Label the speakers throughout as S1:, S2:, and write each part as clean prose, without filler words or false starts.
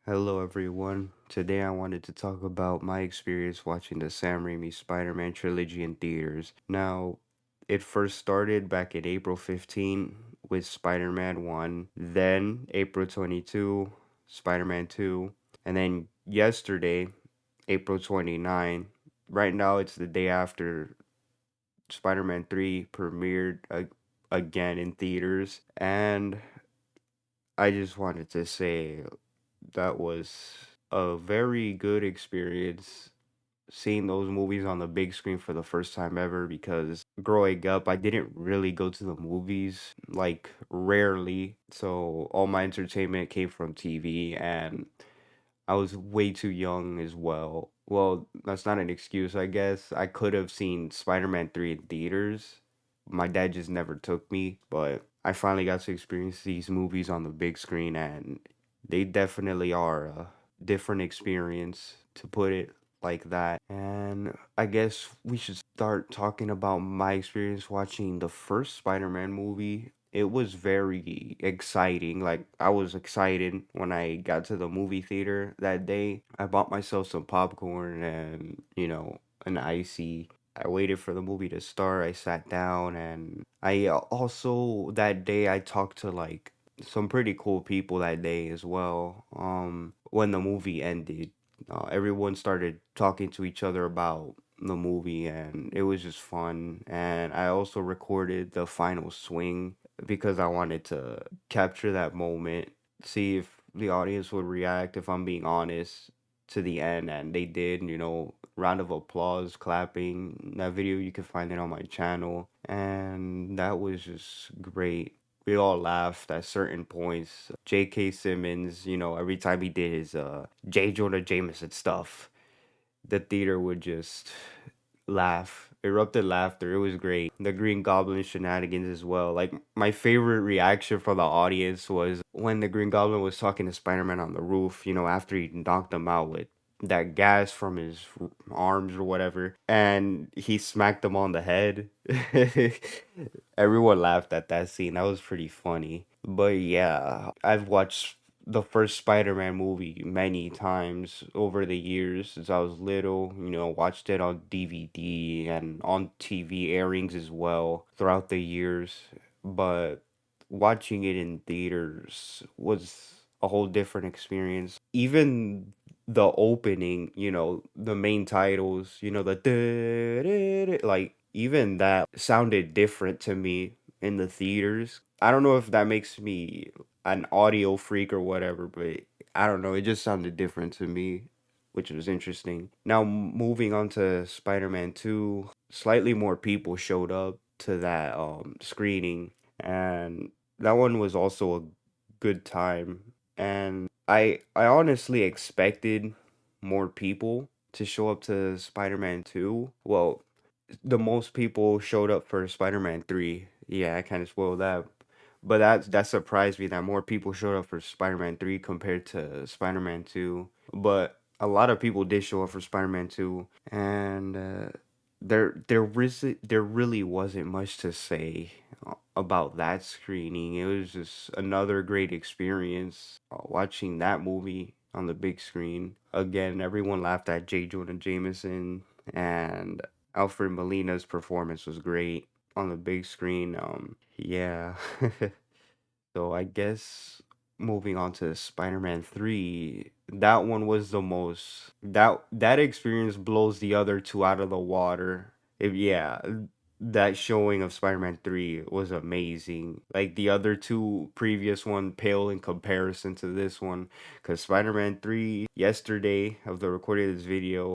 S1: Hello, everyone. Today I wanted to talk about my experience watching the Sam Raimi Spider-Man Trilogy in theaters. Now, it first started back in April 15 with Spider-Man 1, then April 22, Spider-Man 2, and then yesterday, April 29. Right now, it's the day after Spider-Man 3 premiered again in theaters, and I just wanted to say that was a very good experience seeing those movies on the big screen for the first time ever because growing up, I didn't really go to the movies, like rarely. So all my entertainment came from TV and I was way too young as well. Well, that's not an excuse, I guess. I could have seen Spider-Man 3 in theaters. My dad just never took me, but I finally got to experience these movies on the big screen and they definitely are a different experience, to put it like that. And I guess we should start talking about my experience watching the first Spider-Man movie. It was very exciting. Like, I was excited when I got to the movie theater that day. I bought myself some popcorn and, an icy. I waited for the movie to start. I sat down and I also that day I talked to like some pretty cool people that day as well. When the movie ended, everyone started talking to each other about the movie, and it was just fun. And I also recorded the final swing because I wanted to capture that moment, see if the audience would react, if I'm being honest, to the end. And they did, round of applause, clapping. That video, you can find it on my channel. And that was just great. We all laughed at certain points. J.K. Simmons, every time he did his J. Jonah Jameson stuff, the theater would just laugh, erupted laughter. It was great. The Green Goblin shenanigans as well. Like, my favorite reaction from the audience was when the Green Goblin was talking to Spider-Man on the roof, after he knocked him out with that gas from his arms or whatever, and he smacked him on the head. Everyone laughed at that scene. That was pretty funny. But yeah, I've watched the first Spider-Man movie many times over the years since I was little, watched it on DVD and on TV airings as well throughout the years. But watching it in theaters was a whole different experience. Even the opening, the main titles, the like even that sounded different to me in the theaters. I don't know if that makes me an audio freak or whatever, but I don't know. It just sounded different to me, which was interesting. Now, moving on to Spider-Man 2, slightly more people showed up to that screening, and that one was also a good time. And I honestly expected more people to show up to Spider-Man 2. Well, the most people showed up for Spider-Man 3. Yeah, I kind of spoiled that. But that surprised me that more people showed up for Spider-Man 3 compared to Spider-Man 2. But a lot of people did show up for Spider-Man 2, and there really wasn't much to say about that screening. It was just another great experience watching that movie on the big screen. Again, everyone laughed at J. Jonah Jameson, and Alfred Molina's performance was great on the big screen. Yeah. So I guess moving on to Spider-Man 3, that one was the most that experience blows the other two out of the water. If yeah, that showing of Spider-Man 3 was amazing. Like, the other two previous one pale in comparison to this one, cuz Spider-Man 3 yesterday of the recording of this video,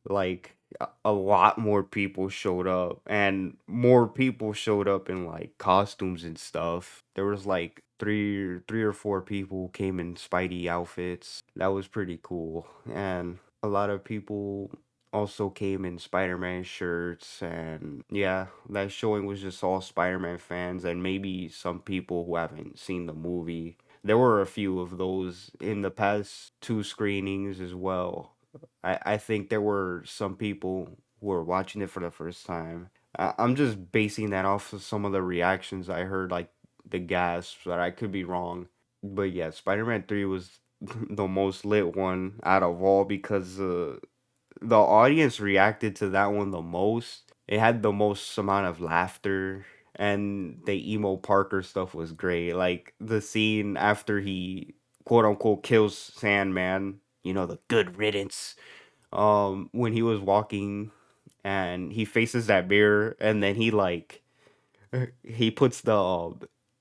S1: like a lot more people showed up, and more people showed up in like costumes and stuff. There was like three or four people who came in Spidey outfits. That was pretty cool. And a lot of people also came in Spider-Man shirts, and yeah, that showing was just all Spider-Man fans and maybe some people who haven't seen the movie. There were a few of those in the past two screenings as well. I think there were some people who were watching it for the first time. I'm just basing that off of some of the reactions I heard, like the gasps, but I could be wrong. But yeah, Spider-Man 3 was the most lit one out of all because the audience reacted to that one the most. It had the most amount of laughter, and the emo Parker stuff was great. Like the scene after he quote unquote kills Sandman, the good riddance. When he was walking and he faces that mirror and then he like he puts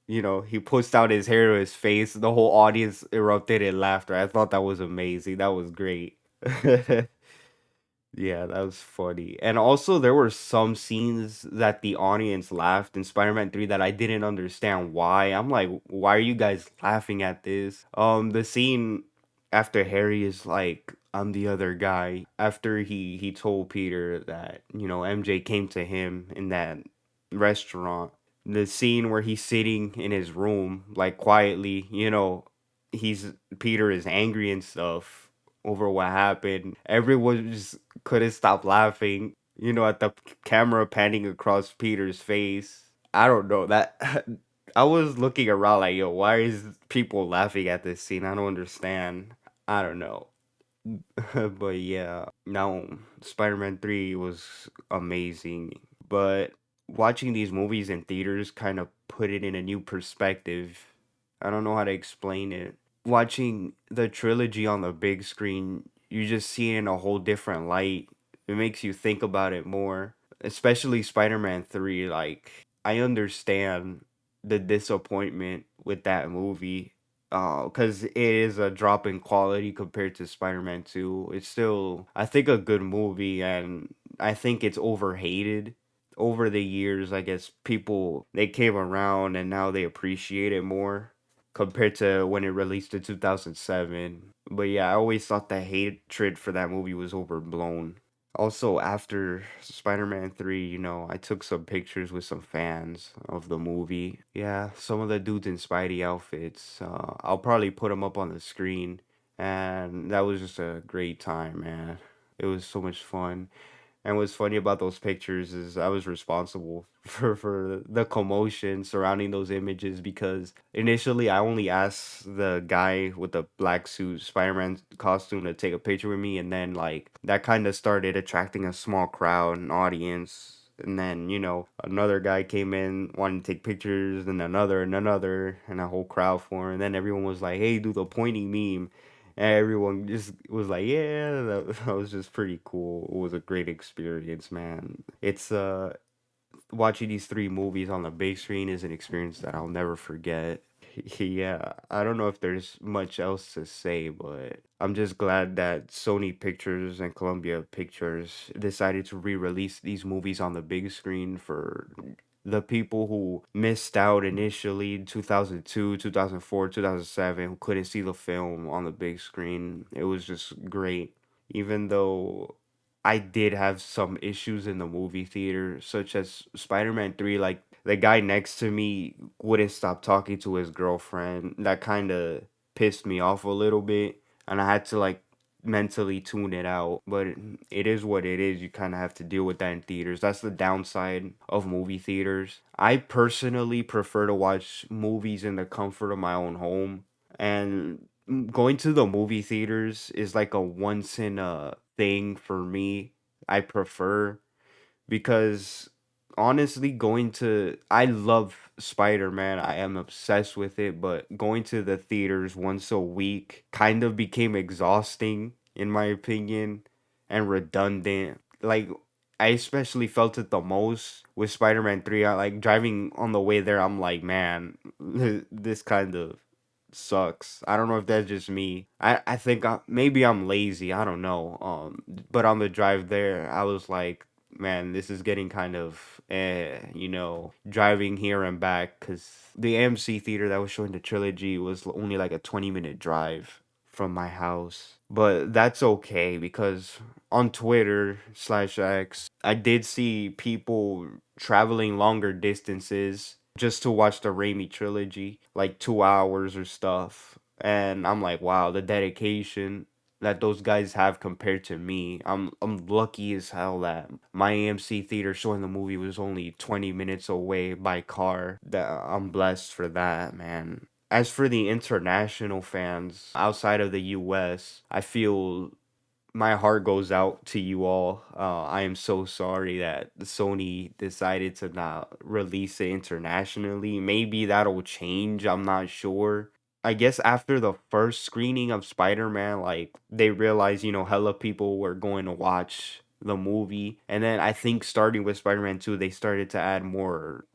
S1: he puts out his hair to his face. The whole audience erupted in laughter. I thought that was amazing. That was great. Yeah, that was funny. And also there were some scenes that the audience laughed in Spider-Man 3 that I didn't understand why. I'm like, why are you guys laughing at this? The scene after Harry is like, I'm the other guy. After he told Peter that, MJ came to him in that restaurant. The scene where he's sitting in his room, like quietly, he's Peter is angry and stuff over what happened. Everyone just couldn't stop laughing, at the camera panning across Peter's face. I don't know that I was looking around like, yo, why is people laughing at this scene? I don't understand. I don't know. But yeah, no, Spider-Man 3 was amazing. But watching these movies in theaters kind of put it in a new perspective. I don't know how to explain it. Watching the trilogy on the big screen, you just see it in a whole different light. It makes you think about it more, especially Spider-Man 3. Like, I understand the disappointment with that movie because it is a drop in quality compared to Spider-Man 2. It's still, I think, a good movie, and I think it's overhated over the years. I guess people they came around and now they appreciate it more compared to when it released in 2007. But yeah, I always thought the hatred for that movie was overblown. Also, after Spider-Man 3, I took some pictures with some fans of the movie. Yeah, some of the dudes in Spidey outfits. I'll probably put them up on the screen. And that was just a great time, man. It was so much fun. And what's funny about those pictures is I was responsible for the commotion surrounding those images because initially I only asked the guy with the black suit Spider-Man costume to take a picture with me, and then like that kind of started attracting a small crowd and audience. And then, another guy came in wanting to take pictures, and another, and a whole crowd formed. And then everyone was like, hey, do the pointing meme. And everyone just was like, yeah, that was just pretty cool. It was a great experience, man. It's watching these three movies on the big screen is an experience that I'll never forget. Yeah, I don't know if there's much else to say, but I'm just glad that Sony Pictures and Columbia Pictures decided to re-release these movies on the big screen for the people who missed out initially in 2002, 2004, 2007, who couldn't see the film on the big screen. It was just great. Even though I did have some issues in the movie theater, such as Spider-Man 3, like the guy next to me wouldn't stop talking to his girlfriend. That kind of pissed me off a little bit, and I had to like mentally tune it out. But it is what it is. You kind of have to deal with that in theaters. That's the downside of movie theaters. I personally prefer to watch movies in the comfort of my own home, and going to the movie theaters is like a once in a thing for me. I prefer because honestly I love Spider-Man. I am obsessed with it, but going to the theaters once a week kind of became exhausting in my opinion and redundant. Like I especially felt it the most with Spider-Man 3. I like driving on the way there. I'm like, man, this kind of sucks. I don't know if that's just me. I think maybe I'm lazy. I don't know. But on the drive there, I was like, man, this is getting kind of driving here and back because the AMC theater that was showing the trilogy was only like a 20-minute drive from my house. But that's okay because on Twitter slash X, I did see people traveling longer distances just to watch the Raimi trilogy, like 2 hours or stuff. And I'm like, wow, the dedication that those guys have compared to me. I'm lucky as hell that my AMC theater showing the movie was only 20 minutes away by car. That I'm blessed for that, man. as for the international fans outside of the US, I feel my heart goes out to you all. I am so sorry that Sony decided to not release it internationally. Maybe that'll change. I'm not sure. I guess after the first screening of Spider-Man, like they realized, hella people were going to watch the movie. And then I think starting with Spider-Man 2, they started to add more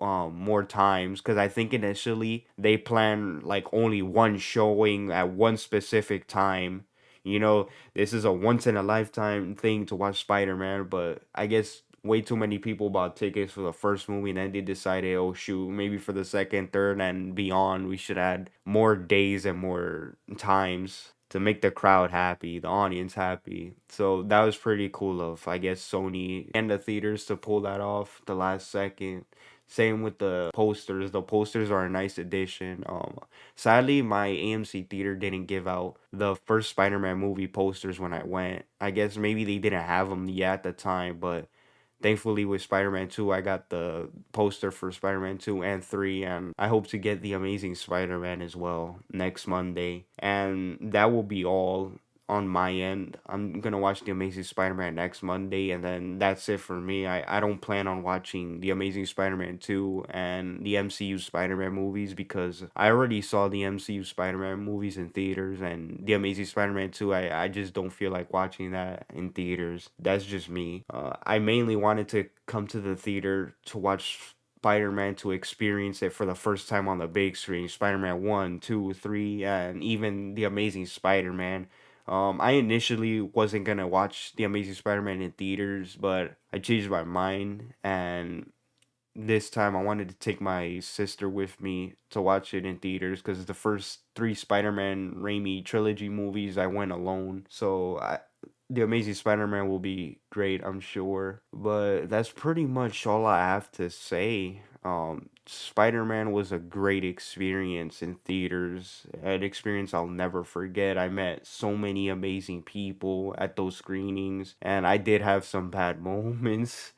S1: times cuz I think initially they planned like only one showing at one specific time. You know, this is a once in a lifetime thing to watch Spider-Man, but I guess way too many people bought tickets for the first movie and then they decided, oh shoot, maybe for the second, third, and beyond, we should add more days and more times to make the crowd happy, the audience happy. So that was pretty cool of, I guess, Sony and the theaters to pull that off the last second. Same with the posters. The posters are a nice addition. Sadly, my AMC theater didn't give out the first Spider-Man movie posters when I went. I guess maybe they didn't have them yet at the time, but thankfully with Spider-Man 2, I got the poster for Spider-Man 2 and 3, and I hope to get the Amazing Spider-Man as well next Monday. And that will be all on my end. I'm gonna watch The Amazing Spider-Man next Monday, and then that's it for me. I don't plan on watching The Amazing Spider-Man 2 and the MCU Spider-Man movies because I already saw the MCU Spider-Man movies in theaters, and The Amazing Spider-Man 2, I just don't feel like watching that in theaters. That's just me. I mainly wanted to come to the theater to watch Spider-Man, to experience it for the first time on the big screen. Spider-Man 1, 2, 3, and even The Amazing Spider-Man. I initially wasn't gonna watch The Amazing Spider-Man in theaters, but I changed my mind, and this time I wanted to take my sister with me to watch it in theaters because the first three Spider-Man Raimi Trilogy movies I went alone. The Amazing Spider-Man will be great, I'm sure. But that's pretty much all I have to say. Spider-Man was a great experience in theaters. An experience I'll never forget. I met so many amazing people at those screenings, and I did have some bad moments.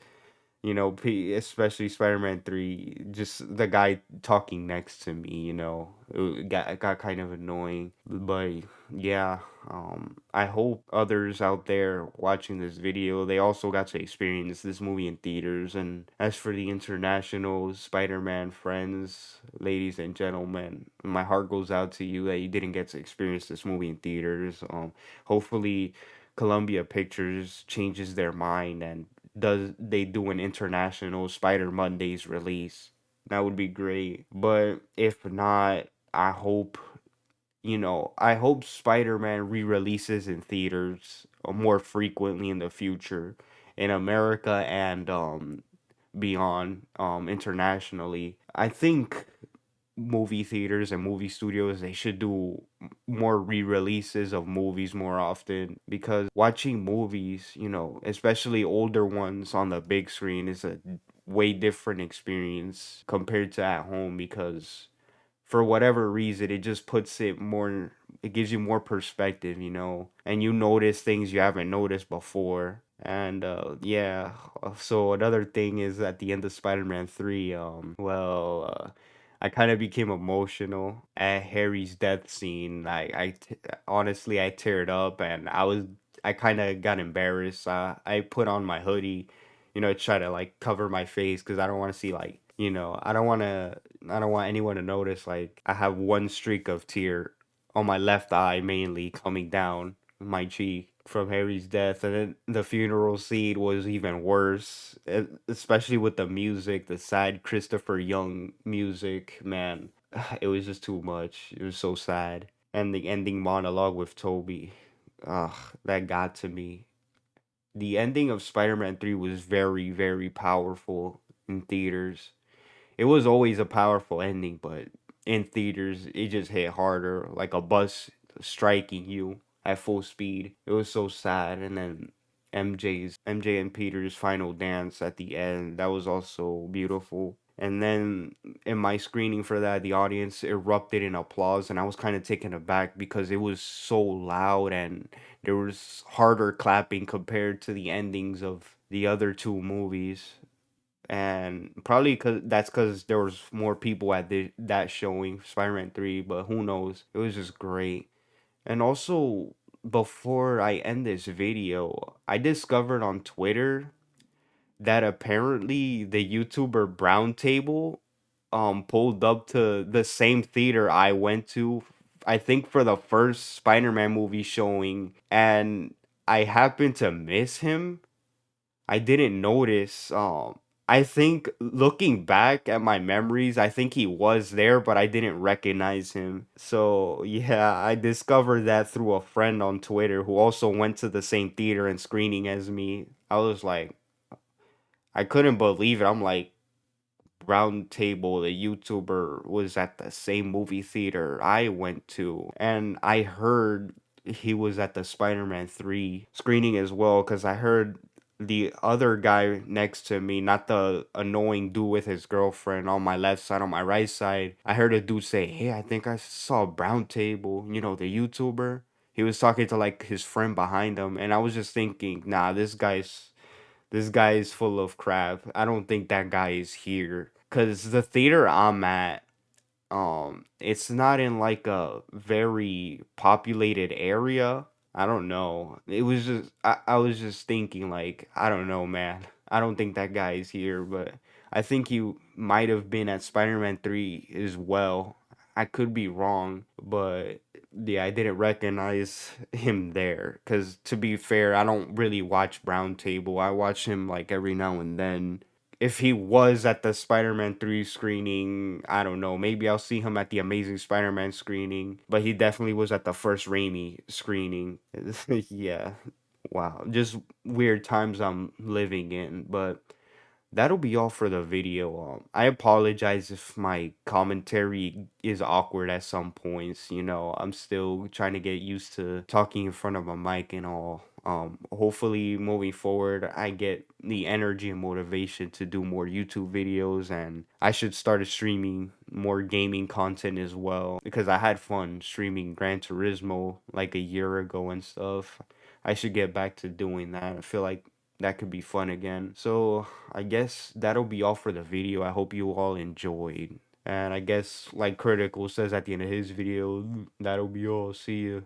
S1: Especially Spider-Man 3, just the guy talking next to me, it got kind of annoying. But yeah, I hope others out there watching this video, they also got to experience this movie in theaters. And as for the international Spider-Man friends, ladies and gentlemen, my heart goes out to you that you didn't get to experience this movie in theaters. Hopefully Columbia Pictures changes their mind and does they do an international Spider Mondays release. That would be great. But if not, I hope I hope Spider-Man re-releases in theaters more frequently in the future in America and beyond internationally. I think movie theaters and movie studios, they should do more re-releases of movies more often because watching movies, especially older ones on the big screen, is a way different experience compared to at home because for whatever reason it just puts it more, it gives you more perspective, and you notice things you haven't noticed before. And yeah, so another thing is at the end of Spider-Man 3, I kind of became emotional at Harry's death scene. Honestly, I teared up, and I kind of got embarrassed. I put on my hoodie, try to like cover my face because I don't want to see like, I don't want anyone to notice like I have one streak of tear on my left eye mainly coming down my cheek from Harry's death. And then the funeral scene was even worse, especially with the music, the sad Christopher Young music. Man, it was just too much. It was so sad. And the ending monologue with Toby, ugh, that got to me. The ending of Spider-Man 3 was very, very powerful in theaters. It was always a powerful ending, but in theaters, it just hit harder, like a bus striking you at full speed. It was so sad. And then MJ and Peter's final dance at the end, that was also beautiful. And then in my screening for that, the audience erupted in applause, and I was kind of taken aback because it was so loud and there was harder clapping compared to the endings of the other two movies. and probably cause there was more people at that showing Spider-Man 3, but who knows? It was just great. And also, before I end this video, I discovered on Twitter that apparently the YouTuber Brown Table pulled up to the same theater I went to, I think for the first Spider-Man movie showing, and I happened to miss him. I didn't notice. I think looking back at my memories, I think he was there, but I didn't recognize him. So yeah, I discovered that through a friend on Twitter who also went to the same theater and screening as me. I was like, I couldn't believe it. I'm like, Round Table, the YouTuber, was at the same movie theater I went to, and I heard he was at the Spider-Man 3 screening as well, because I heard the other guy next to me, not the annoying dude with his girlfriend on my left side, on my right side. I heard a dude say, "Hey, I think I saw Brown Table, the YouTuber." He was talking to like his friend behind him, and I was just thinking, nah, this guy is full of crap. I don't think that guy is here. Cause the theater I'm at, it's not in like a very populated area. I don't know. It was just I was just thinking like, I don't know, man. I don't think that guy is here, but I think he might have been at Spider-Man 3 as well. I could be wrong, but yeah, I didn't recognize him there. Cause to be fair, I don't really watch Brown Table. I watch him like every now and then. If he was at the Spider-Man 3 screening, I don't know. Maybe I'll see him at the Amazing Spider-Man screening, but he definitely was at the first Raimi screening. Yeah. Wow. Just weird times I'm living in, but that'll be all for the video. I apologize if my commentary is awkward at some points. I'm still trying to get used to talking in front of a mic and all. Hopefully, moving forward, I get the energy and motivation to do more YouTube videos, and I should start streaming more gaming content as well because I had fun streaming Gran Turismo like a year ago and stuff. I should get back to doing that. I feel like that could be fun again. So I guess that'll be all for the video. I hope you all enjoyed. And I guess like Critical says at the end of his video, that'll be all. See ya.